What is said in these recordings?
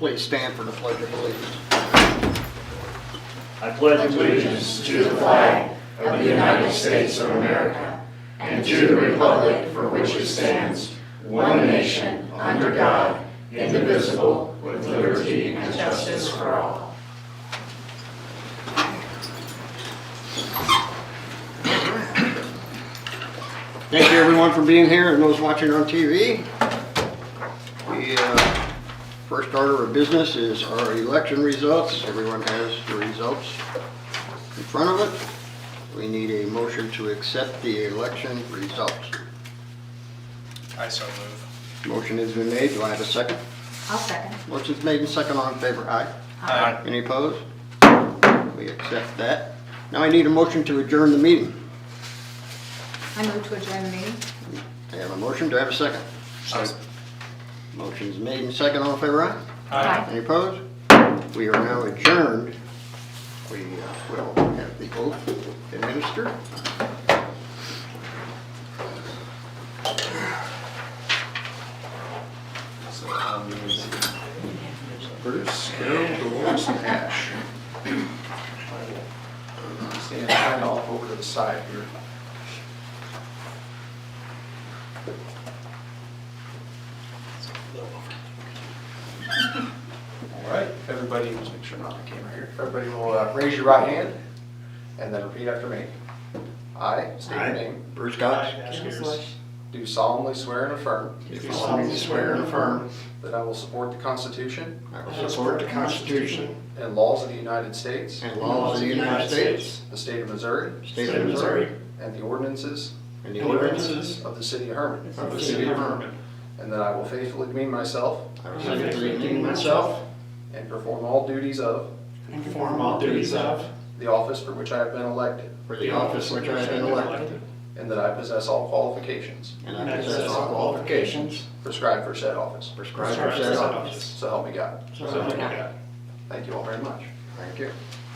please stand for the Pledge of Allegiance. I pledge allegiance to the flag of the United States of America and to the republic for which it stands, one nation, under God, indivisible, with liberty and justice for all. Thank you everyone for being here and those watching on TV. The first order of business is our election results. Everyone has the results in front of it. We need a motion to accept the election results. I so move. Motion has been made. Do I have a second? I'll second. Motion's made and second. All in favor, aye. Aye. Any opposed? We accept that. Now I need a motion to adjourn the meeting. I move to adjourn the meeting. I have a motion. Do I have a second? Motion's made and second. All in favor, aye. Aye. Any opposed? We are now adjourned. We will have the oath administered. So, Bruce, Carol, Dolores, and Ash. Stand kind of off over to the side here. All right, everybody, let's make sure I'm on the camera here. Everybody will raise your right hand and then repeat after me. I state your name. Bruce Cox. Do solemnly swear and affirm. Do solemnly swear and affirm that I will support the Constitution. I will support the Constitution And laws of the United States. and laws of the United States, The state of Missouri. State of Missouri, And the ordinances. and the ordinances Of the city of Hermann. of the city of Hermann. And that I will faithfully demean myself. I will faithfully demean myself And perform all duties of. and perform all duties of The office for which I have been elected. for the office which I have been elected, And that I possess all qualifications. and I possess all qualifications Prescribed for said office. prescribed for said office. So help me God. So help me God. Thank you all very much. Thank you.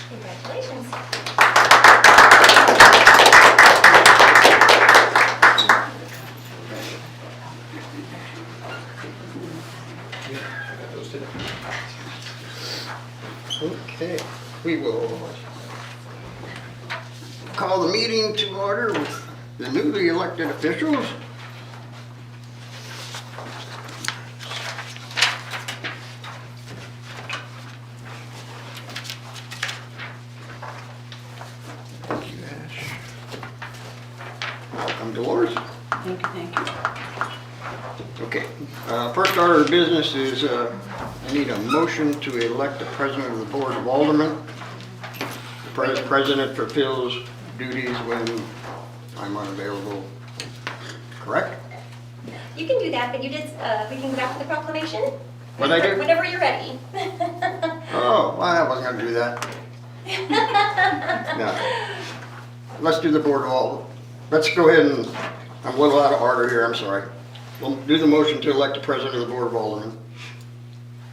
Congratulations. Okay, we will call the meeting to order with the newly elected officials. Thank you, Ash. Welcome, Dolores. Thank you. Okay, first order of business is I need a motion to elect the president of the Board of Aldermen. The president fulfills duties when I'm unavailable, correct? You can do that, but you just, we can go back to the proclamation. What'd I do? Whenever you're ready. Oh, well, I wasn't gonna do that. No. Let's do the Board of Aldermen. Let's go ahead and, I'm a little out of order here, I'm sorry. We'll do the motion to elect the president of the Board of Aldermen.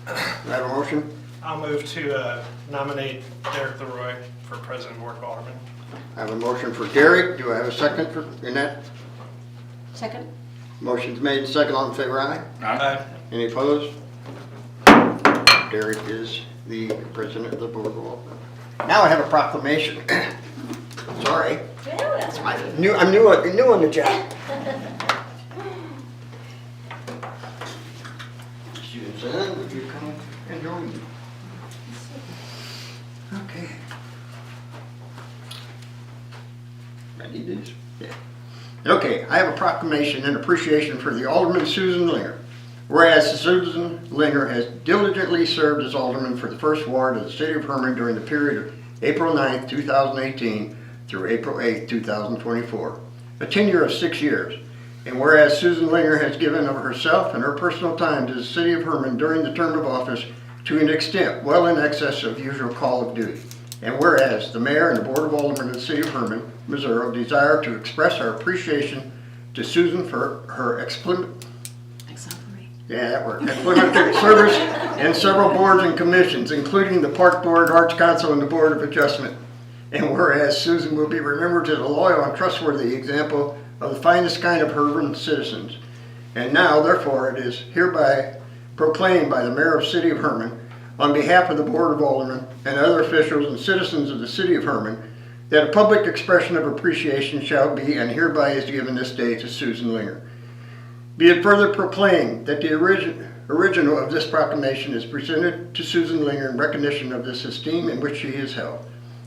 Do I have a motion? I'll move to nominate Derek Leroy for President Board of Aldermen. I have a motion for Derek. Do I have a second for Annette? Second? Motion's made and second. All in favor, aye? Aye. Any opposed? Derek is the president of the Board of Aldermen. Now I have a proclamation. Sorry. Yeah. I'm new on the job. Susan, would you come and join me? Okay. Ready to do this? Yeah. Okay, I have a proclamation in appreciation for the Alderman Susan Linger. Whereas Susan Linger has diligently served as Alderman for the First Ward of the City of Hermann during the period of April 9th, 2018 through April 8th, 2024, a tenure of 6 years. And whereas Susan Linger has given of herself and her personal time to the City of Hermann during the term of office to an extent well in excess of usual call of duty. And whereas the Mayor and the Board of Aldermen of the City of Hermann, Missouri desire to express our appreciation to Susan for her exemplary service and several boards and commissions, including the Park Board, Arts Council, and the Board of Adjustment. And whereas Susan will be remembered as a loyal and trustworthy example of the finest kind of Hermann citizens. And now, therefore, it is hereby proclaimed by the Mayor of the City of Hermann on behalf of the Board of Aldermen and other officials and citizens of the city of Hermann, that a public expression of appreciation shall be and hereby is given this day to Susan Linger. Be it further proclaimed that the original of this proclamation is presented to Susan Linger in recognition of this esteem in which she is held.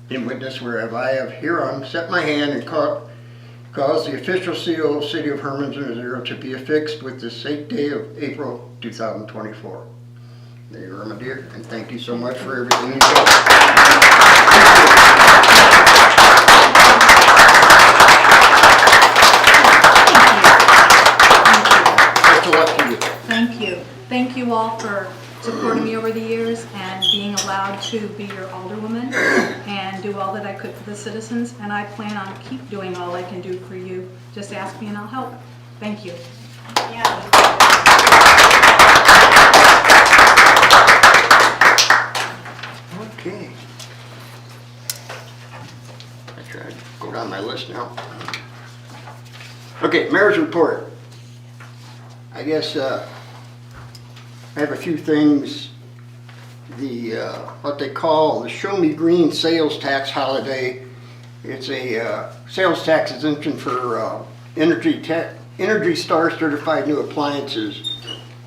In witness whereof I have hereon set my hand and cause the official seal of City of Hermann, Missouri to be affixed with this 8th day of April 2024. There you are, my dear, and thank you so much for everything you've done. Best of luck to you. Thank you. Thank you all for supporting me over the years and being allowed to be your alderwoman and do all that I could for the citizens. And I plan on keep doing all I can do for you. Just ask me and I'll help. Thank you. Okay. I tried to go down my list now. Okay, mayor's report. I guess I have a few things. The what they call the Show Me Green sales tax holiday. It's a sales tax exemption for Energy Star certified new appliances.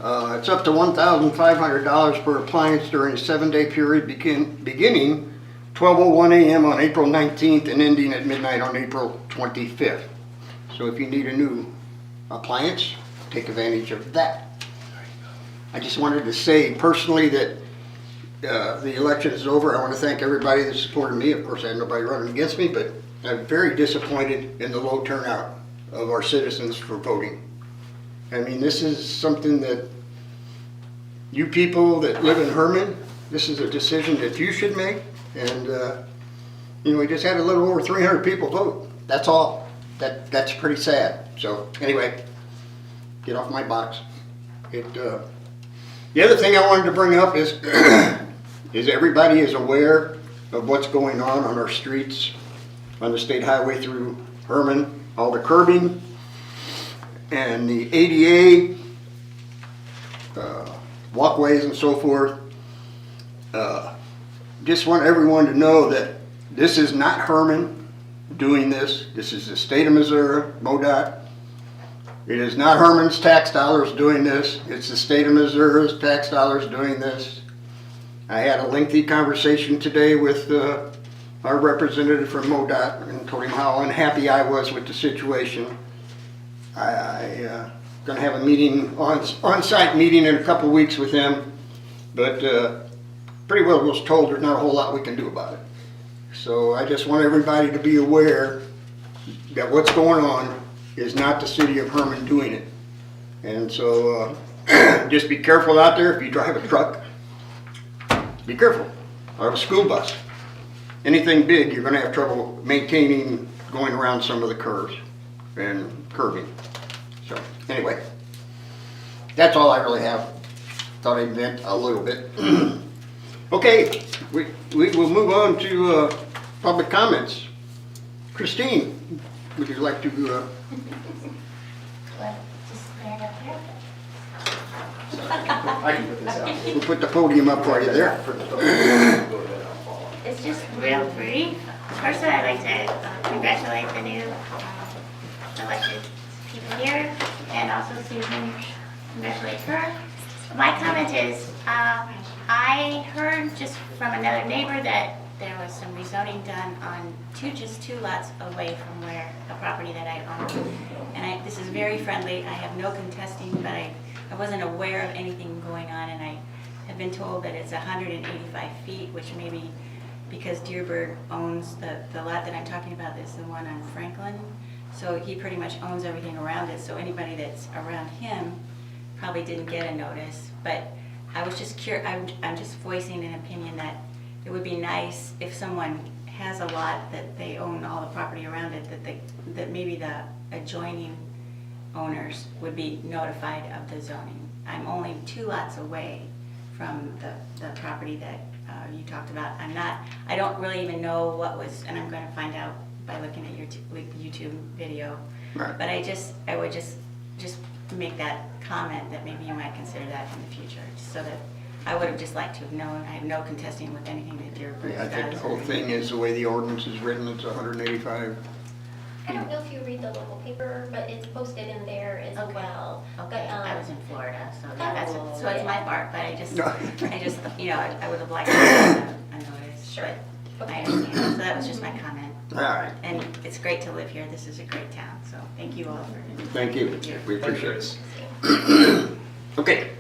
It's up to $1,500 per appliance during a 7-day period beginning 12:01 a.m. on April 19th and ending at midnight on April 25th. So if you need a new appliance, take advantage of that. I just wanted to say personally that the election is over. I want to thank everybody that supported me. Of course, I had nobody running against me, but I'm very disappointed in the low turnout of our citizens for voting. I mean, this is something that you people that live in Hermann, this is a decision that you should make. And, you know, we just had a little over 300 people vote. That's all. That's pretty sad. So anyway, get off my box. The other thing I wanted to bring up is, is everybody is aware of what's going on our streets, on the state highway through Hermann, all the curbing and the ADA, walkways and so forth. Just want everyone to know that this is not Hermann doing this. This is the state of Missouri, MoDOT. It is not Hermann's tax dollars doing this. It's the state of Missouri's tax dollars doing this. I had a lengthy conversation today with our representative from MoDOT and told him how unhappy I was with the situation. I'm going to have a meeting, on-site meeting in a couple of weeks with him, but pretty well was told there's not a whole lot we can do about it. So I just want everybody to be aware that what's going on is not the city of Hermann doing it. And so just be careful out there. If you drive a truck, be careful, or a school bus. Anything big, you're going to have trouble maintaining going around some of the curves and curving. So anyway, that's all I really have. Thought I'd vent a little bit. Okay, we will move on to public comments. Christine, would you like to Just stand up here. I can put this out. we'll put the podium up for you there? It's just real brief. First, I'd like to congratulate the new elected people here, and also Susan, congratulate her. My comment is, I heard just from another neighbor that there was some rezoning done on just two lots away from where the property that I own. And this is very friendly. I have no contesting, but I wasn't aware of anything going on, and I have been told that it's 185 feet, which maybe because Deerbird owns the lot that I'm talking about is the one on Franklin. So he pretty much owns everything around it. So anybody that's around him probably didn't get a notice. But I was just curious, I'm just voicing an opinion that it would be nice if someone has a lot that they own all the property around it, that maybe the adjoining owners would be notified of the zoning. I'm only 2 lots away from the property that you talked about. I don't really even know what was, and I'm going to find out by looking at your YouTube video. Right. But I would just make that comment that maybe you might consider that in the future, so that I would have just liked to have known. I have no contesting with anything that Deer Brook Yeah, I does. think the whole thing is the way the ordinance is written, it's 185. I don't know if you read the local paper, but it's posted in there as Okay. well. Okay, But, I was in Florida, so yeah, that's, Oh, so it's yeah. my fault, but I just, No. you know, I would have liked to have a notice. Sure. But I understand, so that was just my comment. All right, And it's great to live here. This is a great town, so thank you all for. thank you. We Thank you. appreciate it. Okay,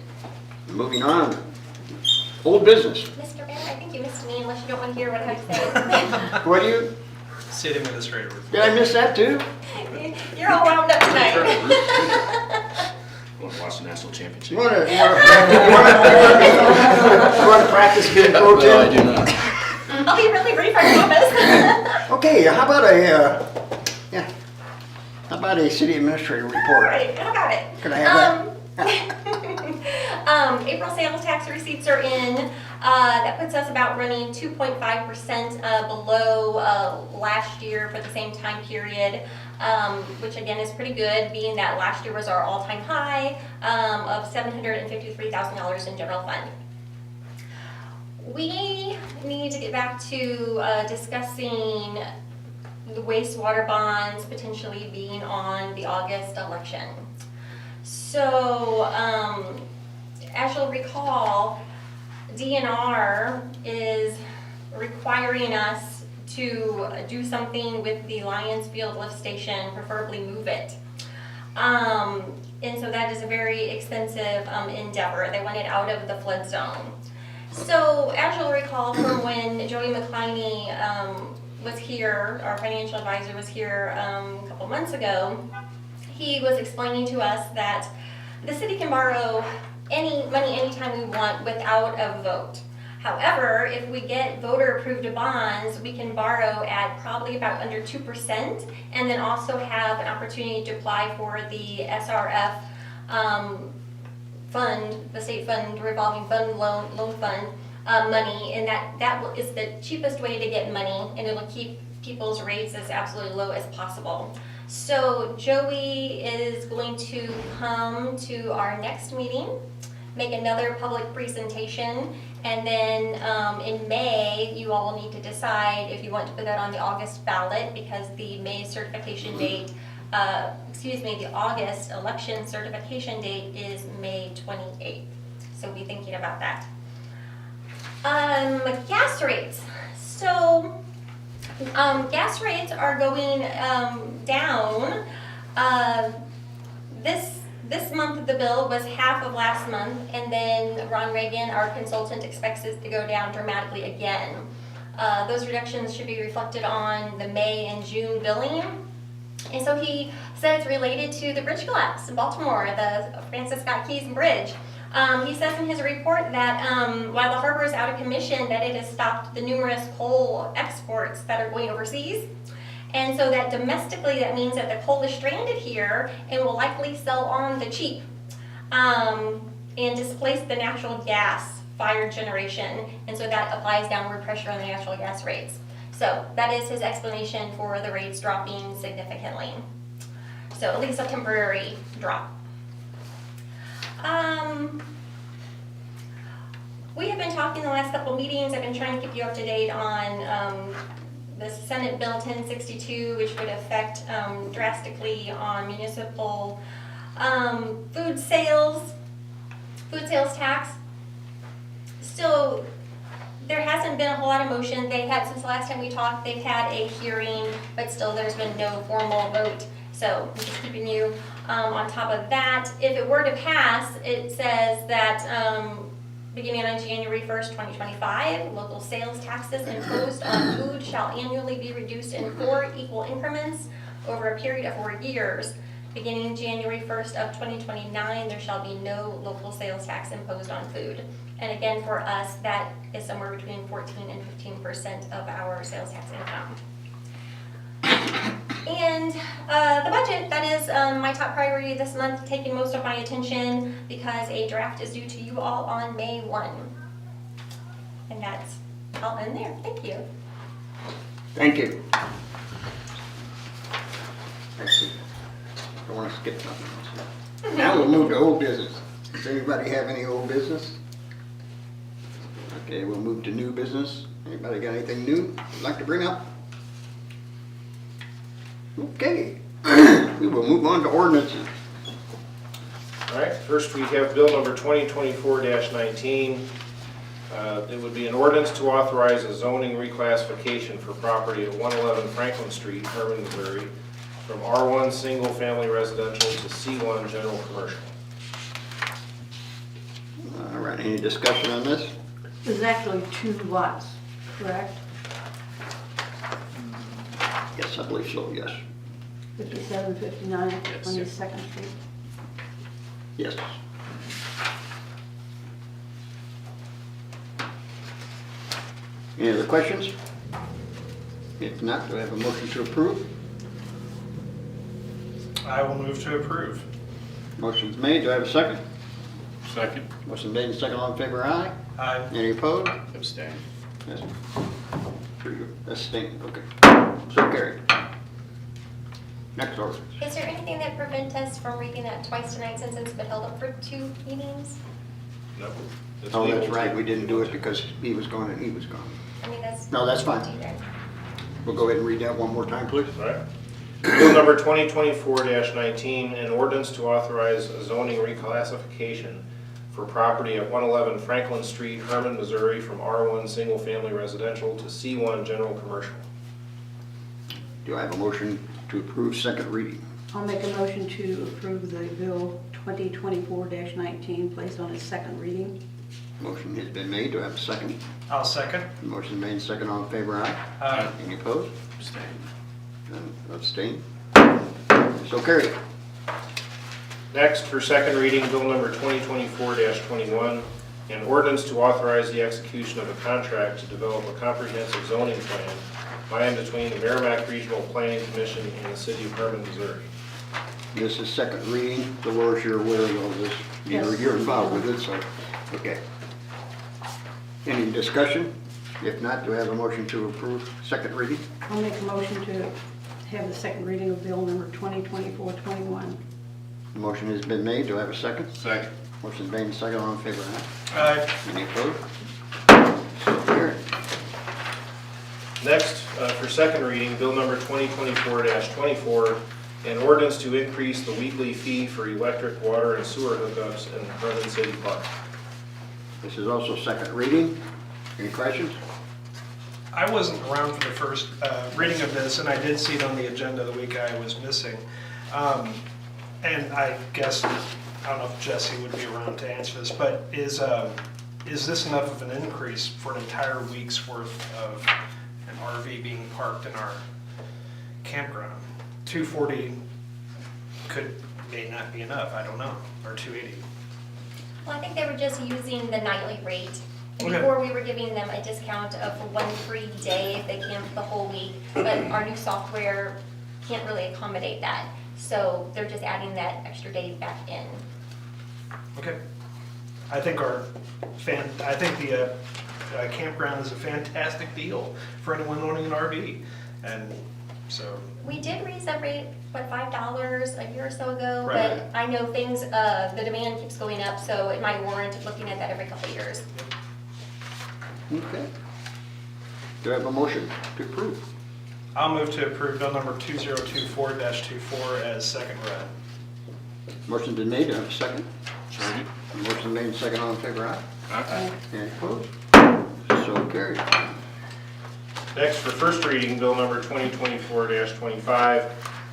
moving on. Old business. Mr. Mayor, I think you missed me unless you don't want to hear what I have to say. What do you, City Administrator report. did I miss that too? You're all wound up tonight. Want to watch the national championship? You wanna practice being pro No, I tem? do not. I'll be really brief, I promise. Okay, how about how about a city administrator All report? right, I got it. Can I have April sales tax receipts are in. That puts us about running 2.5% below last year for the same time period, which again is pretty good, being that last year was our all-time high of $753,000 in general fund. We need to get back to discussing the wastewater bonds potentially being on the August election. So, as you'll recall, DNR is requiring us to do something with the Lions Field lift station, preferably move it. And so that is a very expensive endeavor. They want it out of the flood zone. So, as you'll recall from when Joey McCliney was here, our financial advisor was here a couple months ago, he was explaining to us that the city can borrow any money anytime we want without a vote. However, if we get voter-approved bonds, we can borrow at probably about under 2%, and then also have an opportunity to apply for the SRF fund, the state fund, revolving fund, loan fund money, and that is the cheapest way to get money, and it'll keep people's rates as absolutely low as possible. So Joey is going to come to our next meeting, make another public presentation, and then in May, you all will need to decide if you want to put that on the August ballot, because the May certification date, the August election certification date is May 28th. So be thinking about that. Gas rates. So gas rates are going down. This month the bill was half of last month, and then Ron Reagan, our consultant, expects it to go down dramatically again. Those reductions should be reflected on the May and June billing. And so he said it's related to the bridge collapse in Baltimore, the Francis Scott Keys Bridge. He says in his report that while the harbor is out of commission, that it has stopped the numerous coal exports that are going overseas. And so that domestically, that means that the coal is stranded here and will likely sell on the cheap and displace the natural gas fired generation. And so that applies downward pressure on the natural gas rates. So that is his explanation for the rates dropping significantly. So at least a temporary drop. We have been talking the last couple meetings. I've been trying to keep you up to date on the Senate Bill 1062, which would affect drastically on municipal food sales tax. So there hasn't been a whole lot of motion. They had, since the last time we talked, they've had a hearing, but still there's been no formal vote. So I'm just keeping you on top of that. If it were to pass, it says that beginning on January 1st, 2025, local sales taxes imposed on food shall annually be reduced in 4 equal increments over a period of 4 years. Beginning January 1st of 2029, there shall be no local sales tax imposed on food. And again, for us, that is somewhere between 14 and 15% of our sales tax income. And the budget, that is my top priority this month, taking most of my attention because a draft is due to you all on May 1. And that's, I'll end there. Thank you. Thank you. Let's see. Don't want to skip nothing else. Now we'll move to old business. Does anybody have any old business? Okay, we'll move to new business. Anybody got anything new you'd like to bring up? Okay, we will move on to ordinances. All right, first we have bill number 2024-19. It would be an ordinance to authorize a zoning reclassification for property at 111 Franklin Street, Hermann, Missouri, from R1 Single Family Residential to C1 General Commercial. All right, any discussion on this? There's actually 2 lots, correct? Yes, I believe so, yes. 57, 59 Yes. on the Second Street. Yes. Any other questions? If not, do I have a motion to approve? I will move to approve. Motion's made, do I have a second? Second. Motion made and second, all in favor, aye. Aye. Any opposed? Abstain. Yes. Abstain, okay. So carried. Next order. Is there anything that prevents us from reading that twice tonight since it's been held up for 2 meetings? No. Oh, that's right, we didn't do it because he was gone and he was gone. I mean, that's. No, that's fine. We'll go ahead and read that one more time, please. All right. Bill number 2024-19, an ordinance to authorize a zoning reclassification for property at 111 Franklin Street, Hermann, Missouri, from R1 Single Family Residential to C1 General Commercial. Do I have a motion to approve second reading? I'll make a motion to approve the bill 2024-19 placed on its second reading. Motion has been made, do I have a second? I'll second. Motion made, second, all in favor, aye. Aye. Any opposed? Abstain. None, abstain. So carried. Next, for second reading, bill number 2024-21, an ordinance to authorize the execution of a contract to develop a comprehensive zoning plan by and between the Merrimack Regional Planning Commission and the city of Hermann, Missouri. This is second reading. Dolores, you're aware of all this. Yes. You're involved with it, so, okay. Any discussion? If not, do I have a motion to approve second reading? I'll make a motion to have the second reading of bill number 2024-21. Motion has been made, do I have a second? Second. Motion made and second, all in favor, aye. Aye. Any opposed? So carried. Next, for second reading, bill number 2024-24, an ordinance to increase the weekly fee for electric, water, and sewer hookups in Hermann City Park. This is also second reading. Any questions? I wasn't around for the first reading of this, and I did see it on the agenda the week I was missing. And I guess, I don't know if Jesse would be around to answer this, but is this enough of an increase for an entire week's worth of an RV being parked in our campground? $240 may not be enough, I don't know, or $280. Well, I think they were just using the nightly rate. And Okay. before, we were giving them a discount of 1 free day if they camped the whole week, but our new software can't really accommodate that. So they're just adding that extra day back in. Okay. I think the campground is a fantastic deal for anyone owning an RV, and so. We did raise that rate, what, $5 a year or so ago? Right. But I know things, the demand keeps going up, so it might warrant looking at that every couple of years. Okay. Do I have a motion to approve? I'll move to approve bill number 2024-24 as second read. Motion's been made, do I have a second? Second. Motion made and second, all in favor, aye. Aye. Any opposed? So carried. Next, for first reading, bill number 2024-25,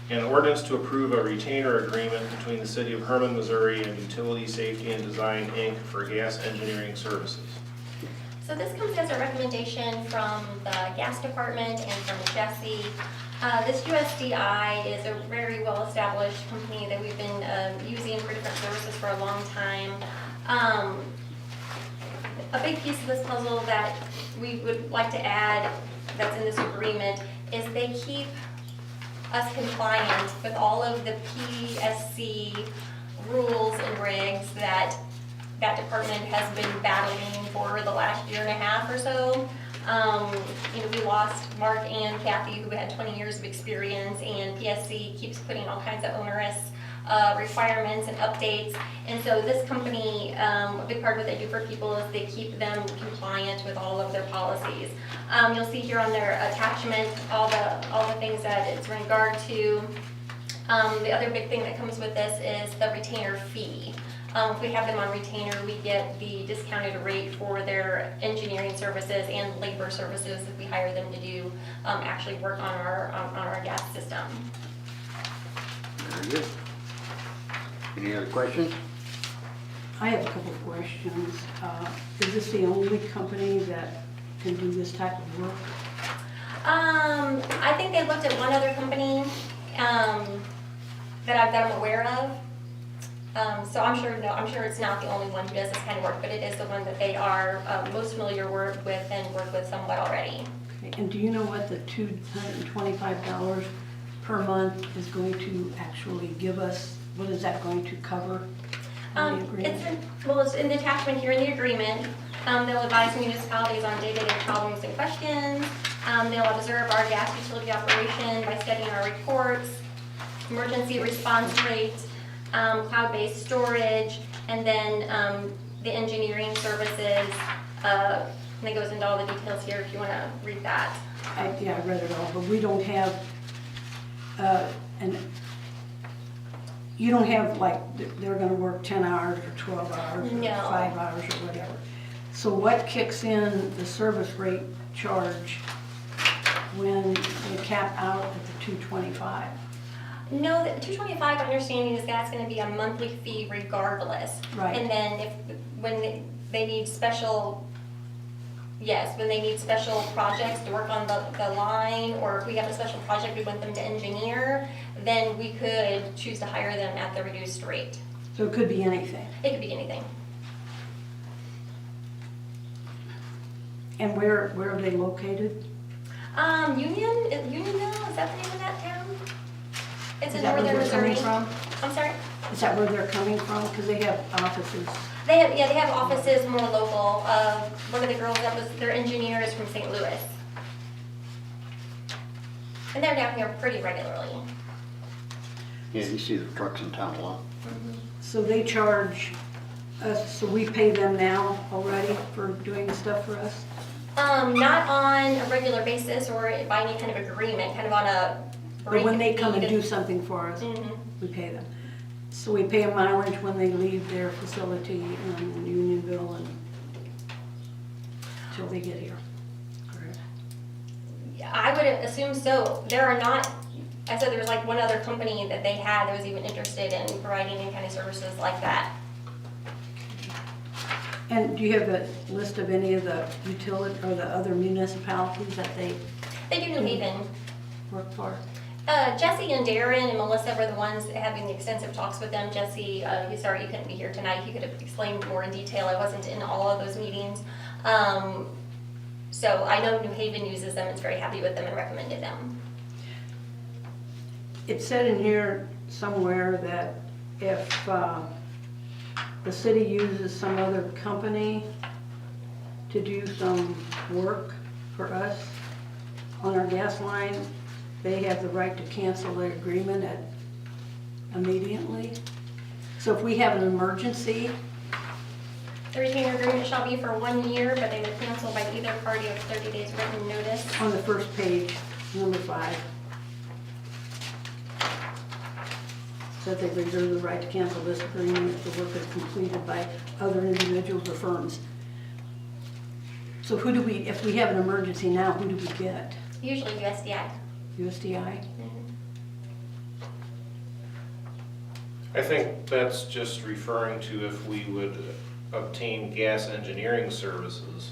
an ordinance to approve a retainer agreement between the city of Hermann, Missouri and Utility Safety and Design, Inc. for gas engineering services. So this comes as a recommendation from the gas department and from Jesse. This USDI is a very well-established company that we've been using for different services for a long time. A big piece of this puzzle that we would like to add that's in this agreement is they keep us compliant with all of the PSC rules and regs that department has been battling for the last year and a half or so. We lost Mark and Kathy, who had 20 years of experience, and PSC keeps putting all kinds of onerous requirements and updates. And so this company, a big part of what they do for people is they keep them compliant with all of their policies. You'll see here on their attachment all the things that it's in regard to. The other big thing that comes with this is the retainer fee. If we have them on retainer, we get the discounted rate for their engineering services and labor services if we hire them to do actually work on our gas system. Very good. Any other questions? I have a couple of questions. Is this the only company that can do this type of work? I think they looked at one other company that I'm aware of. So I'm sure it's not the only one who does this kind of work, but it is the one that they are most familiar with and work with somewhat already. Okay, and do you know what the $225 per month is going to actually give us? What is that going to cover? in the agreement? It's in the attachment here in the agreement. They'll advise municipalities on day-to-day problems and questions. They'll observe our gas utility operation by studying our reports, emergency response rate, cloud-based storage, and then the engineering services. And it goes into all the details here if you want to read that. Yeah, I read it all, but we don't have, you don't have like, they're gonna work 10 hours or 12 hours or No. 5 hours or whatever. So what kicks in the service rate charge when they cap out at the 225? No, the 225 understanding is that's going to be a monthly fee regardless. Right. And then when they need special, when they need special projects to work on the line, or if we have a special project we want them to engineer, then we could choose to hire them at the reduced rate. So it could be anything. It could be anything. And where are they located? Unionville, is that the name of that town? It's in Is that where northern they're coming Missouri. from? I'm sorry? Is that where they're coming from? Because they have offices. They have offices more local. One of the girls that was their engineer is from St. Louis. And they're down here pretty regularly. Yeah, you see the trucks in town a lot. So they charge us, so we pay them now already for doing the stuff for us? Not on a regular basis or by any kind of agreement, kind of on a But when they come and break do fee. something for us, Mhm. we pay them. So we pay a mileage when they leave their facility in Unionville and until they get here. Correct. I would assume so. There are not, I said there was like one other company that they had that was even interested in providing any kind of services like that. And do you have a list of any of the utility or the other municipalities that they They do New Haven. work for? Jesse and Darren and Melissa were the ones having the extensive talks with them. Jesse, he's sorry you couldn't be here tonight. He could have explained more in detail. I wasn't in all of those meetings. So I know New Haven uses them, is very happy with them and recommended them. It said in here somewhere that if the city uses some other company to do some work for us on our gas line, they have the right to cancel the agreement immediately. So if we have an emergency, The retainer agreement shall be for 1 year, but they would cancel by either party of 30 days written notice. on the first page, number 5, said they reserve the right to cancel this agreement if the work is completed by other individuals or firms. So who do we, if we have an emergency now, who do we get? Usually USDI. USDI? I think that's just referring to if we would obtain gas engineering services.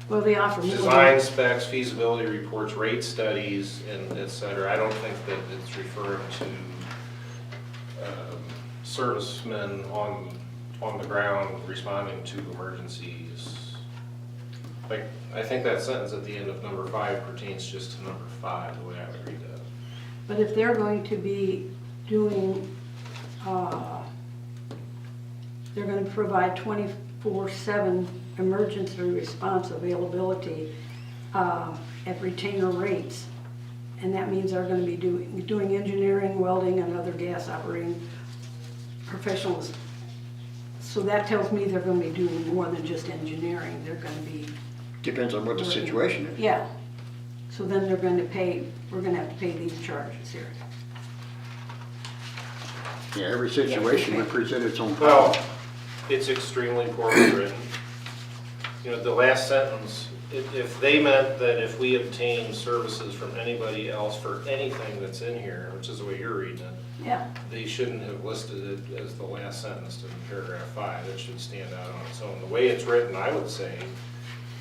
Well, they offer more. Design specs, feasibility reports, rate studies, and et cetera. I don't think that it's referring to servicemen on the ground responding to emergencies. Like, I think that sentence at the end of number 5 pertains just to number 5, the way I would read that. But if they're going to be doing, they're going to provide 24/7 emergency response availability at retainer rates, And that means they're gonna be doing engineering, welding, and other gas operating professionals. So that tells me they're gonna be doing more than just engineering. They're gonna be, Depends on what the situation is. yeah. So then they're gonna pay, we're gonna have to pay these charges here. Yeah, every situation would present its own Well, problem. it's extremely poorly written. You know, the last sentence, if they meant that if we obtain services from anybody else for anything that's in here, which is the way you're reading it, Yeah. they shouldn't have listed it as the last sentence in paragraph 5. It should stand out on its own. The way it's written, I would say,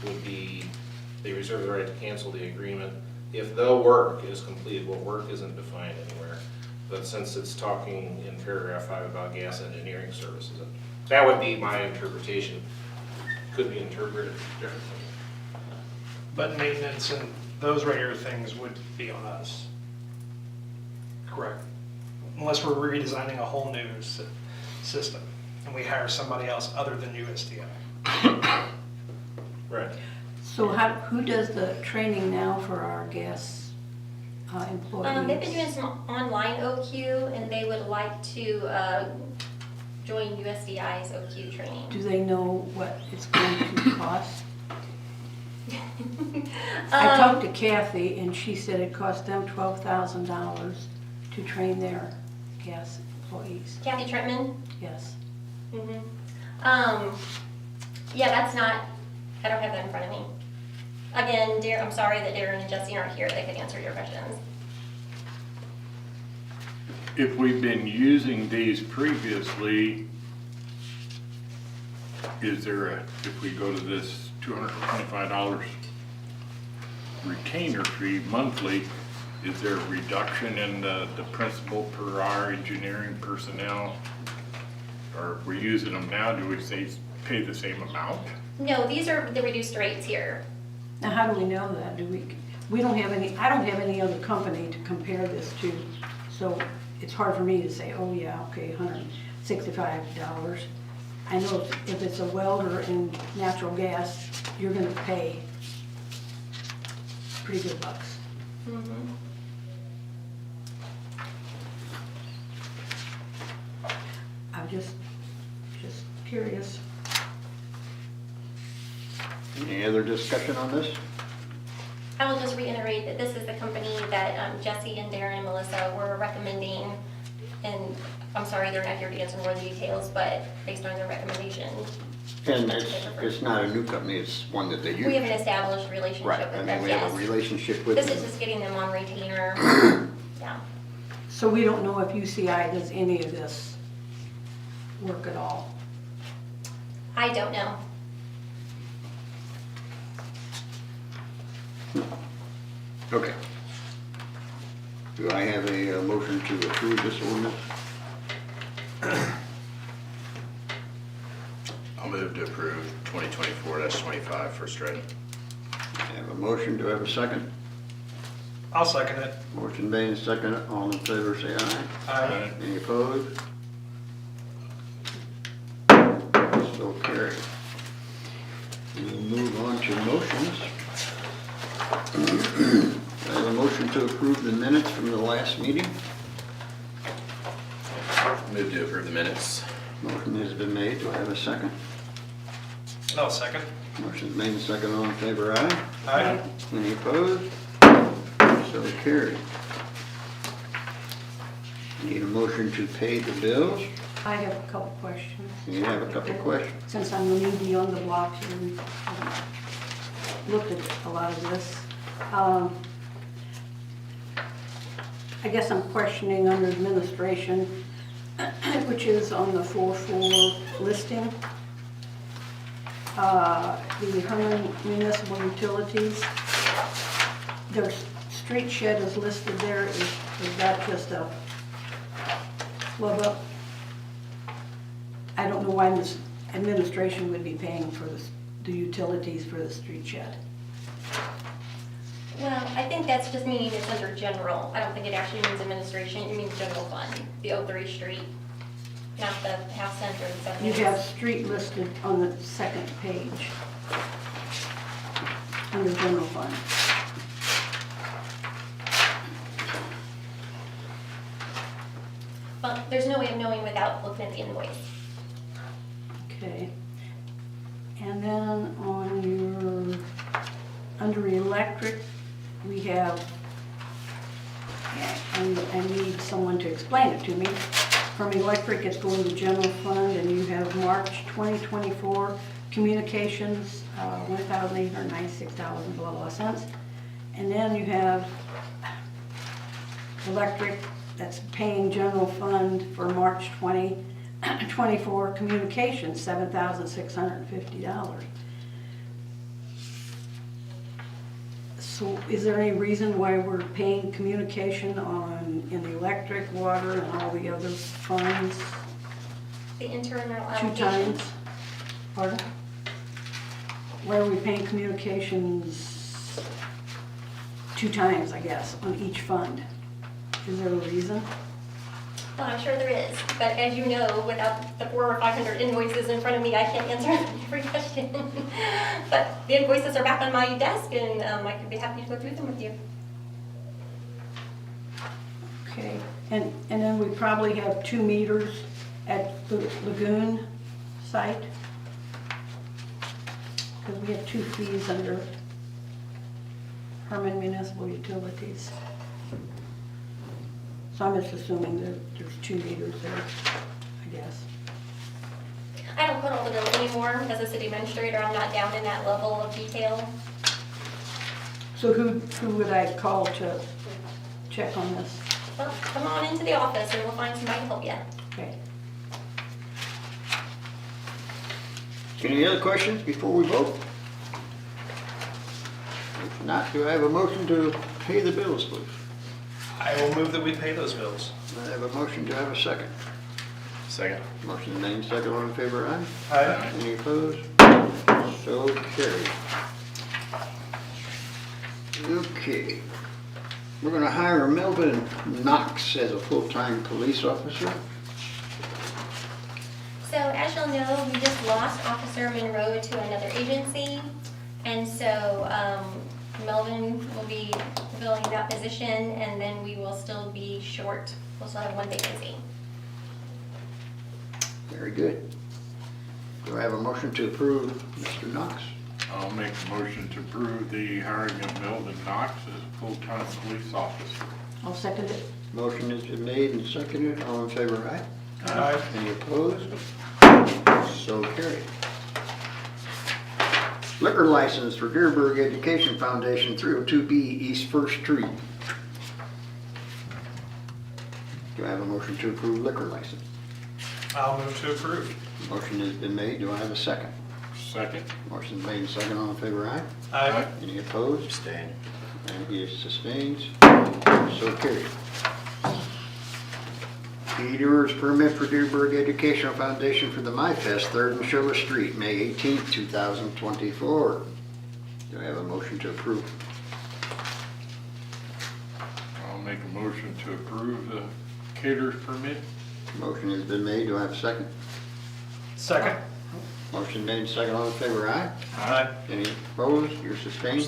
would be they reserve the right to cancel the agreement if the work is completed. Well, work isn't defined anywhere, but since it's talking in paragraph 5 about gas engineering services, that would be my interpretation. Could be interpreted differently. But maintenance and those regular things would be on us. Correct. Unless we're redesigning a whole new system and we hire somebody else other than USDI. Right. So who does the training now for our gas employees? They've been doing some online OQ, and they would like to join USDI's OQ training. Do they know what it's going to cost? I talked to Kathy, and she said it cost them $12,000 to train their gas employees. Kathy Trentman. Yes. Yeah, that's not, I don't have that in front of me. Again, I'm sorry that Darren and Jesse aren't here. They could answer your questions. If we've been using these previously, is there a, if we go to this $225 retainer fee monthly, is there a reduction in the principal per hour engineering personnel? Or if we're using them now, do we say pay the same amount? No, these are the reduced rates here. Now, how do we know that? We don't have any, I don't have any other company to compare this to, so it's hard for me to say, oh yeah, okay, $165. I know if it's a welder in natural gas, you're gonna pay pretty good bucks. I'm just curious. Any other discussion on this? I will just reiterate that this is the company that Jesse and Darren and Melissa were recommending, and I'm sorry they're not here to answer more details, but based on their recommendation. And that's what they prefer. it's not a new company, it's one that they use. We have an established relationship Right, with I them, mean, we have a yes. relationship with This them. is just getting them on retainer. Yeah. So we don't know if UCI does any of this work at all. I don't know. Okay. Do I have a motion to approve this ordinance? I'll move to approve 2024-25 first reading. I have a motion, do I have a second? I'll second it. Motion made and seconded, all in favor say aye. Aye. Any opposed? So carried. We'll move on to motions. I have a motion to approve the minutes from the last meeting. Move to approve the minutes. Motion has been made, do I have a second? No, second. Motion's made and seconded, all in favor aye. Aye. Any opposed? So carried. Need a motion to pay the bills. I have a couple questions. You have a couple questions. Since I'm the newbie on the block here and haven't looked at a lot of this. I guess I'm questioning under administration, which is on the 4-4 listing. The Hermann Municipal Utilities, their street shed is listed there. Is that just a flub up? I don't know why this administration would be paying for the utilities for the street shed. Well, I think that's just meaning it's under general. I don't think it actually means administration. It means general fund, the 03 Street, not the half center and stuff. You have street listed on the second page under general fund. Well, there's no way of knowing without looking at the invoice. Okay. And then on your, under electric, we have, I need someone to explain it to me. From electric, it's going to general fund, and you have March 2024 communications, $1,896, blah, blah, cents. And then you have electric, that's paying general fund for March 2024 communications, $7,650. So is there any reason why we're paying communication in the electric, water, and all the other funds The internal 2 allocation. times? Pardon? Why are we paying communications 2 times, I guess, on each fund? Is there a reason? Well, I'm sure there is, but as you know, without the 400 or 500 invoices in front of me, I can't answer every question. But the invoices are back on my desk, and I could be happy to go through them with you. Okay, and then we probably have 2 meters at the lagoon site? Because we have 2 fees under Hermann Municipal Utilities. So I'm just assuming there's 2 meters there, I guess. I don't put all the bills anymore. As a city administrator, I'm not down in that level of detail. So who would I call to check on this? Well, come on into the office and we'll find somebody to help you. Okay. Any other questions before we vote? If not, do I have a motion to pay the bills, please? I will move that we pay those bills. I have a motion, do I have a second? Second. Motion made, second, all in favor, aye? Aye. Any opposed? So carried. Okay. We're gonna hire Melvin Knox as a full-time police officer. So as you'll know, we just lost Officer Monroe to another agency. And so Melvin will be filling that position, and then we will still be short. We'll still have 1 vacancy. Very good. Do I have a motion to approve Mr. Knox? I'll make a motion to approve the hiring of Melvin Knox as a full-time police officer. I'll second it. Motion has been made and seconded. All in favor, aye? Aye. Any opposed? So carried. Liquor license for Deerberg Education Foundation, 302B East First Street. Do I have a motion to approve liquor license? I'll move to approve. Motion has been made. Do I have a second? Second. Motion made and second. All in favor, aye? Aye. Any opposed? Abstain. And he sustains. So carried. Peter's permit for Deerberg Educational Foundation for the MyFest, 3rd and Schiller Street, May 18th, 2024. Do I have a motion to approve? I'll make a motion to approve the caterer's permit. Motion has been made. Do I have a second? Second. Motion made and second. All in favor, aye? Aye. Any opposed? You're sustained.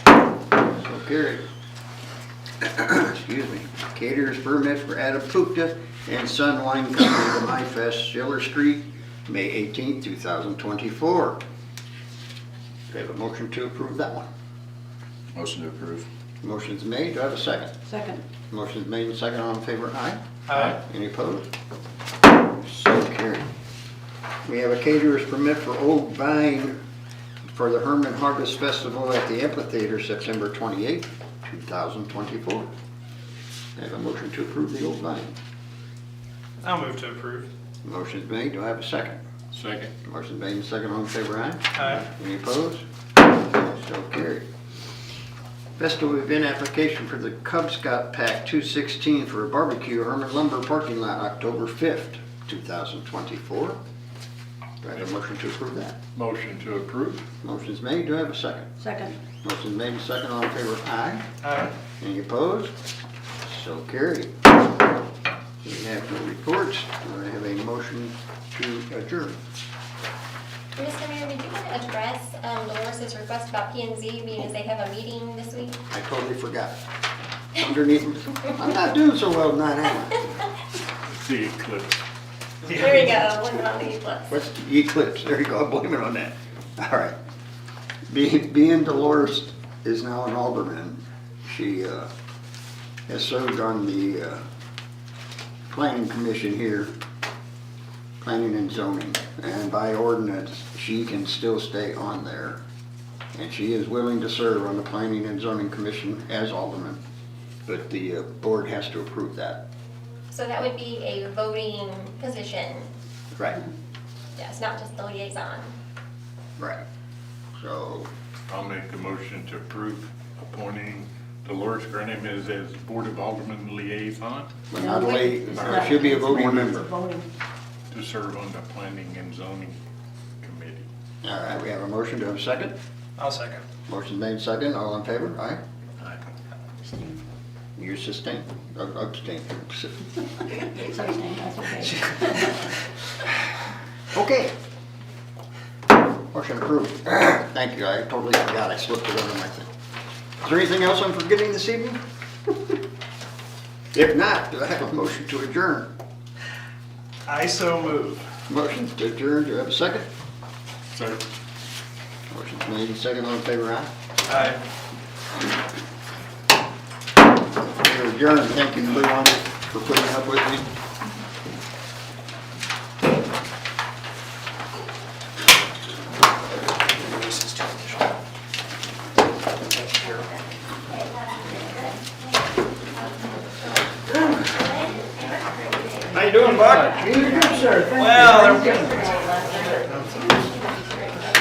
So carried. Excuse me. Caterers permit for Adam Pukta and Sun Wine Company for MyFest, Schiller Street, May 18th, 2024. Do I have a motion to approve that one? Motion to approve. Motion's made. Do I have a second? Second. Motion's made and second. All in favor, aye? Aye. Any opposed? So carried. We have a caterer's permit for Old Vine for the Hermann Harvest Festival at the Amphitheater, September 28th, 2024. I have a motion to approve the Old Vine. I'll move to approve. Motion's made. Do I have a second? Second. Motion's made and second. All in favor, aye? Aye. Any opposed? So carried. Festival event application for the Cub Scout Pack 216 for a barbecue, Hermann Lumber parking lot, October 5th, 2024. Do I have a motion to approve that? Motion to approve. Motion's made. Do I have a second? Second. Motion's made and second. All in favor, aye? Aye. Any opposed? So carried. We have no reports. Do I have a motion to adjourn? Mr. Mayor, did you want to address Dolores' request about P&Z, being as they have a meeting this week? I totally forgot. Underneath, I'm not doing so well tonight, am I? the eclipse. There you go, blame it on the eclipse. What's the eclipse? There you go, blame it on that. All right. Being Dolores is now an alderman, she has served on the planning commission here, planning and zoning, and by ordinance, she can still stay on there. And she is willing to serve on the planning and zoning commission as alderman, but the board has to approve that. So that would be a voting position, Right. yes, not just the liaison. Right. So, I'll make a motion to approve appointing Dolores Grenham as Board of Alderman liaison but not late, It's or not- she'll be a it's voting voting, member. it's voting. to serve on the Planning and Zoning Committee. All right, we have a motion, do I have a second? I'll second. Motion made second, all in favor, aye? Aye. You sustain, abstain. It's abstain, that's okay. Okay. Motion approved. Thank you, I totally forgot, I slipped it under my thing. Is there anything else I'm forgetting this evening? If not, do I have a motion to adjourn? I so move. Motion to adjourn, do I have a second? So, Motion's made and second, all in favor, aye? Aye. We're adjourned, thank you, everyone, for putting up with me. How you doing, Buck? You're good, sir. Thank you. Well, Very good.